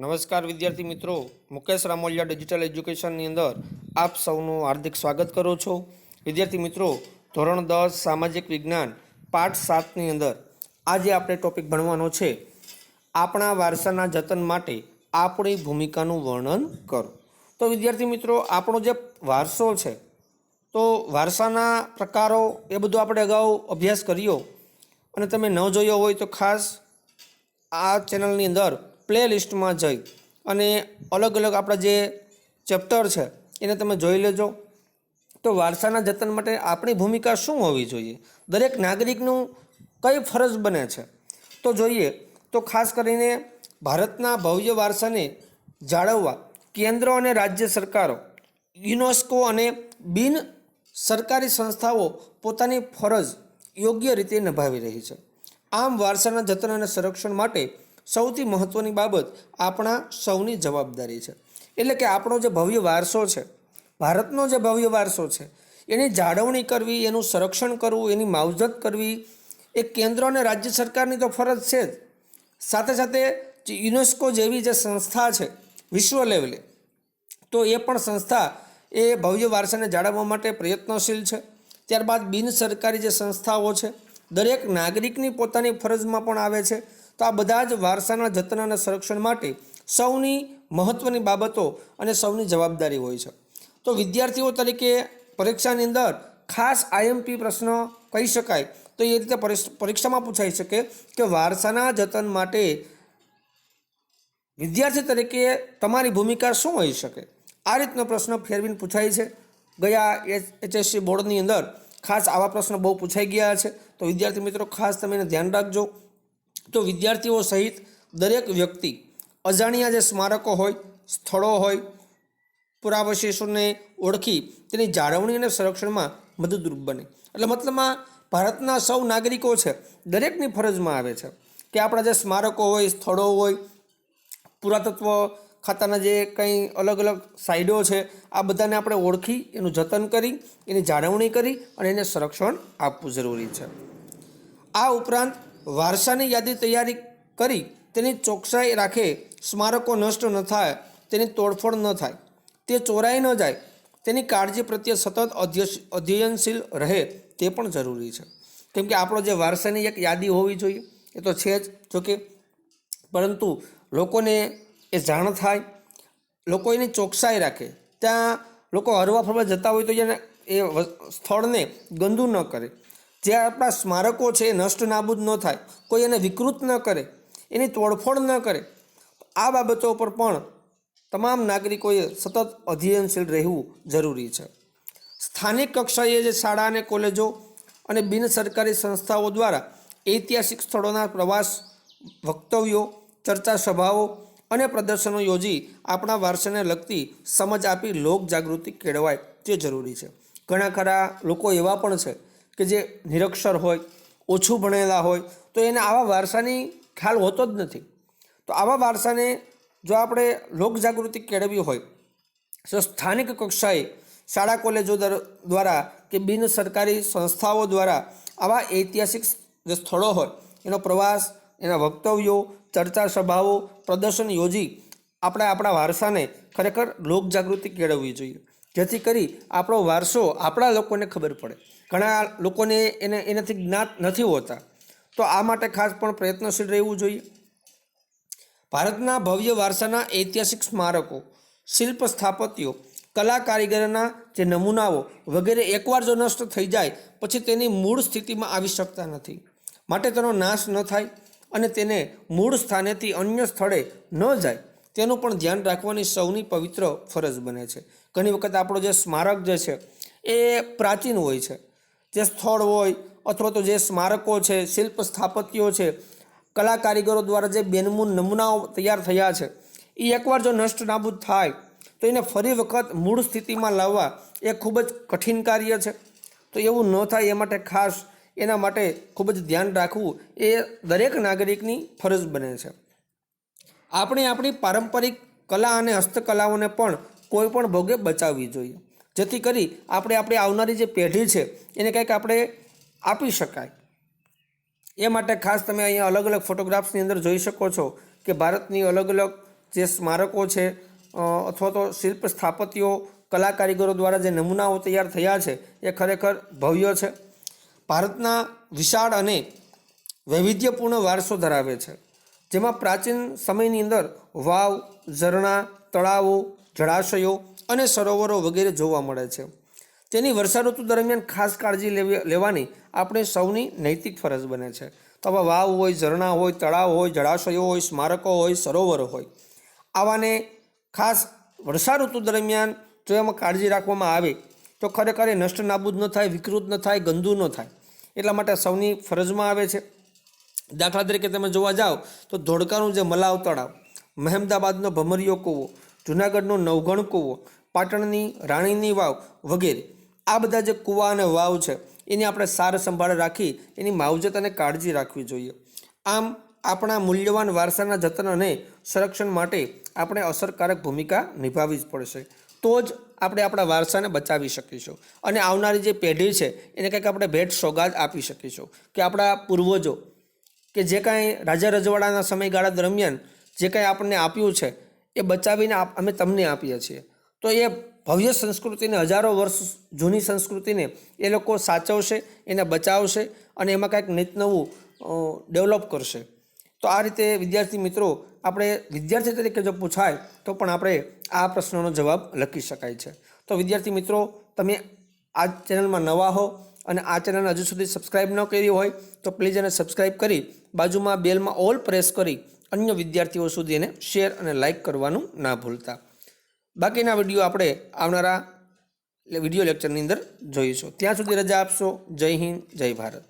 નમસ્કાર વિદ્યાર્થી મિત્રો, મુકેશ રામોલિયા ડિજિટલ એજ્યુકેશનની અંદર આપ સૌનું હાર્દિક સ્વાગત કરું છું. વિદ્યાર્થી મિત્રો, ધોરણ 10 સામાજિક વિજ્ઞાન પાઠ 7ની અંદર આજે આપણે ટોપિક ભણવાનો છે આપણા વારસાના જતન માટે આપણી ભૂમિકાનું વર્ણન કરો. તો વિદ્યાર્થી મિત્રો, આપણો જે વારસો છે તો વારસાના પ્રકારો એ બધું આપણે અગાઉ અભ્યાસ કર્યો, અને તમે ન જોયો હોય તો ખાસ આ ચેનલની અંદર પ્લે લિસ્ટમાં જઈ અને અલગ અલગ આપણા જે ચેપ્ટર છે એને તમે જોઈ લેજો. તો વારસાના જતન માટે આપણી ભૂમિકા શું હોવી જોઈએ, દરેક નાગરિકનું કઈ ફરજ બને છે, તો જોઈએ તો ખાસ કરીને ભારતના ભવ્ય વારસાને જાળવવા કેન્દ્ર અને રાજ્ય સરકારો, યુનેસ્કો અને બિન સરકારી સંસ્થાઓ પોતાની ફરજ યોગ્ય રીતે નિભાવી રહી છે. આમ વારસાના જતન અને સંરક્ષણ માટે સૌથી મહત્ત્વની બાબત આપણા સૌની જવાબદારી છે. એટલે કે આપણો જે ભવ્ય વારસો છે, ભારતનો જે ભવ્ય વારસો છે, એની જાળવણી કરવી, એનું સંરક્ષણ કરવું, એની માવજત કરવી એ કેન્દ્ર અને રાજ્ય સરકારની તો ફરજ છે જ. સાથે સાથે યુનેસ્કો જેવી જે સંસ્થા છે વિશ્વ લેવલે, તો એ પણ સંસ્થા એ ભવ્ય વારસાને જાળવવા માટે પ્રયત્નશીલ છે. ત્યારબાદ બિન સરકારી જે સંસ્થાઓ છે, દરેક નાગરિકની પોતાની ફરજમાં પણ આવે છે. તો આ બધા જ વારસાના જતન અને સંરક્ષણ માટે સૌની મહત્ત્વની બાબતો અને સૌની જવાબદારી હોય છે. તો વિદ્યાર્થીઓ તરીકે પરીક્ષાની અંદર ખાસ આઈએમપી પ્રશ્ન કહી શકાય તો એ રીતે પરીક્ષામાં પૂછાઈ શકે કે વારસાના જતન માટે વિદ્યાર્થી તરીકે તમારી ભૂમિકા શું હોઈ શકે. આ રીતનો પ્રશ્ન ફેરવીને પૂછાય છે. ગયા HSC બોર્ડની અંદર ખાસ આવા પ્રશ્નો બહુ પૂછાઈ ગયા છે. તો વિદ્યાર્થી મિત્રો, ખાસ તમે એને ધ્યાન રાખજો. તો વિદ્યાર્થીઓ સહિત દરેક વ્યક્તિ અજાણ્યા જે સ્મારકો હોય, સ્થળો હોય, પુરાવશેષોને ઓળખી તેની જાળવણી અને સંરક્ષણમાં મદદરૂપ બને. એટલે મતલબમાં ભારતના સૌ નાગરિકો છે, દરેકની ફરજમાં આવે છે કે આપણા જે સ્મારકો હોય, સ્થળો હોય, પુરાતત્વ ખાતાના જે કંઈ અલગ અલગ સાઇડો છે, આ બધાને આપણે ઓળખી એનું જતન કરી, એની જાળવણી કરી અને એને સંરક્ષણ આપવું જરૂરી છે. આ ઉપરાંત વારસાની યાદી તૈયારી કરી તેની ચોકસાઈ રાખે, સ્મારકો નષ્ટ ન થાય, તેની તોડફોડ ન થાય, તે ચોરાઈ ન જાય, તેની કાળજી પ્રત્યે સતત અધ્યયનશીલ રહે તે પણ જરૂરી છે. કેમ કે આપણો જે વારસાની એક યાદી હોવી જોઈએ એ તો છે જ, જોકે પરંતુ લોકોને એ જાણ થાય, લોકો એની ચોકસાઈ રાખે, ત્યાં લોકો હરવા ફરવા જતા હોય તો એને એ સ્થળને ગંદુ ન કરે, જે આપણા સ્મારકો છે એ નષ્ટ નાબૂદ ન થાય, કોઈ એને વિકૃત ન કરે, એની તોડફોડ ન કરે. આ બાબતો પર પણ તમામ નાગરિકોએ સતત અધ્યયનશીલ રહેવું જરૂરી છે. સ્થાનિક કક્ષાએ જે શાળા અને કોલેજો અને બિન સરકારી સંસ્થાઓ દ્વારા ઐતિહાસિક સ્થળોના પ્રવાસ, વક્તવ્યો, ચર્ચા સભાઓ અને પ્રદર્શનો યોજી આપણા વારસાને લગતી સમજ આપી લોક જાગૃતિ કેળવાય તે જરૂરી છે. ઘણા ખરા લોકો એવા પણ છે કે જે નિરક્ષર હોય, ઓછું ભણેલા હોય, તો એને આવા વારસાની ખ્યાલ હોતો જ નથી. તો આવા વારસાને જો આપણે લોકજાગૃતિ કેળવવી હોય તો સ્થાનિક કક્ષાએ શાળા કોલેજો દ્વારા કે બિન સરકારી સંસ્થાઓ દ્વારા આવા ઐતિહાસિક જે સ્થળો હોય એનો પ્રવાસ, એના વક્તવ્યો, ચર્ચા સભાઓ, પ્રદર્શન યોજી આપણે આપણા વારસાને ખરેખર લોકજાગૃતિ કેળવવી જોઈએ, જેથી કરી આપણો વારસો આપણા લોકોને ખબર પડે. ઘણા લોકોને એનાથી જ્ઞાત નથી હોતા, તો આ માટે ખાસ પણ પ્રયત્નશીલ રહેવું જોઈએ. ભારતના ભવ્ય વારસાના ઐતિહાસિક સ્મારકો, શિલ્પ સ્થાપત્યો, કલા કારીગરના જે નમૂનાઓ વગેરે એકવાર જો નષ્ટ થઈ જાય પછી તેની મૂળ સ્થિતિમાં આવી શકતા નથી. માટે તેનો નાશ ન થાય અને તેને મૂળ સ્થાનેથી અન્ય સ્થળે ન જાય તેનું પણ ધ્યાન રાખવાની સૌની પવિત્ર ફરજ બને છે. ઘણી વખત આપણો જે સ્મારક જે છે એ પ્રાચીન હોય છે, જે સ્થળ હોય અથવા તો જે સ્મારકો છે, શિલ્પ સ્થાપત્યો છે, કલા કારીગરો દ્વારા જે બેનમૂન નમૂનાઓ તૈયાર થયા છે, એ એકવાર જો નષ્ટ નાબૂદ થાય તો એને ફરી વખત મૂળ સ્થિતિમાં લાવવા એ ખૂબ જ કઠિન કાર્ય છે. તો એવું ન થાય એ માટે ખાસ એના માટે ખૂબ જ ધ્યાન રાખવું એ દરેક નાગરિકની ફરજ બને છે. આપણે આપણી પારંપરિક કલા અને હસ્તકલાઓને પણ કોઈ પણ ભોગે બચાવવી જોઈએ, જેથી કરી આપણે આપણી આવનારી જે પેઢી છે એને કંઈક આપણે આપી શકાય. એ માટે ખાસ તમે અહીંયા અલગ અલગ ફોટોગ્રાફ્સની અંદર જોઈ શકો છો કે ભારતની અલગ અલગ જે સ્મારકો છે અથવા તો શિલ્પ સ્થાપત્યો કલા કારીગરો દ્વારા જે નમૂનાઓ તૈયાર થયા છે એ ખરેખર ભવ્ય છે. ભારતના વિશાળ અને વૈવિધ્યપૂર્ણ વારસો ધરાવે છે, જેમાં પ્રાચીન સમયની અંદર વાવ, ઝરણા, તળાવો, જળાશયો અને સરોવરો વગેરે જોવા મળે છે. તેની વર્ષા ઋતુ દરમિયાન ખાસ કાળજી લેવાની આપણે સૌની નૈતિક ફરજ બને છે. તો આવા વાવ હોય, ઝરણા હોય, તળાવ હોય, જળાશયો હોય, સ્મારકો હોય, સરોવરો હોય, આવાને ખાસ વર્ષા ઋતુ દરમિયાન જો એમાં કાળજી રાખવામાં આવે તો ખરેખર એ નષ્ટ નાબૂદ ન થાય, વિકૃત ન થાય, ગંદુ ન થાય. એટલા માટે સૌની ફરજમાં આવે છે. દાખલા તરીકે તમે જોવા જાઓ તો ધોળકાનું જે મલાવ તળાવ, મહેમદાબાદનો ભમરીયો કૂવો, જૂનાગઢનો નવઘણ કૂવો, પાટણની રાણીની વાવ વગેરે, આ બધા જે કૂવા અને વાવ છે એની આપણે સાર સંભાળ રાખી એની માવજત અને કાળજી રાખવી જોઈએ. આમ આપણા મૂલ્યવાન વારસાના જતન અને સંરક્ષણ માટે આપણે અસરકારક ભૂમિકા નિભાવવી જ પડશે. તો જ આપણે આપણા વારસાને બચાવી શકીશું અને આવનારી જે પેઢી છે એને કંઈક આપણે ભેટ સોગાદ આપી શકીશું કે આપણા પૂર્વજો કે જે કાંઈ રાજા રજવાડાના સમયગાળા દરમિયાન જે કાંઈ આપણને આપ્યું છે એ બચાવીને અમે તમને આપીએ છીએ. તો એ ભવ્ય સંસ્કૃતિને, હજારો વર્ષ જૂની સંસ્કૃતિને એ લોકો સાચવશે, એને બચાવશે અને એમાં કાંઈક નિત નવું ડેવલપ કરશે. તો આ રીતે વિદ્યાર્થી મિત્રો, આપણે વિદ્યાર્થી તરીકે જો પૂછાય તો પણ આપણે આ પ્રશ્નનો જવાબ લખી શકાય છે. તો વિદ્યાર્થી મિત્રો, તમે આ ચેનલમાં નવા હો અને આ ચેનલને હજુ સુધી સબસ્ક્રાઈબ ન કરી હોય તો પ્લીઝ એને સબસ્ક્રાઈબ કરી બાજુમાં બેલમાં ઓલ પ્રેસ કરી અન્ય વિદ્યાર્થીઓ સુધી એને શેર અને લાઇક કરવાનું ના ભૂલતા. બાકીના વિડીયો આપણે આવનારા વિડીયો લેક્ચરની અંદર જોઈશું. ત્યાં સુધી રજા આપશો. જય હિન્દ, જય ભારત.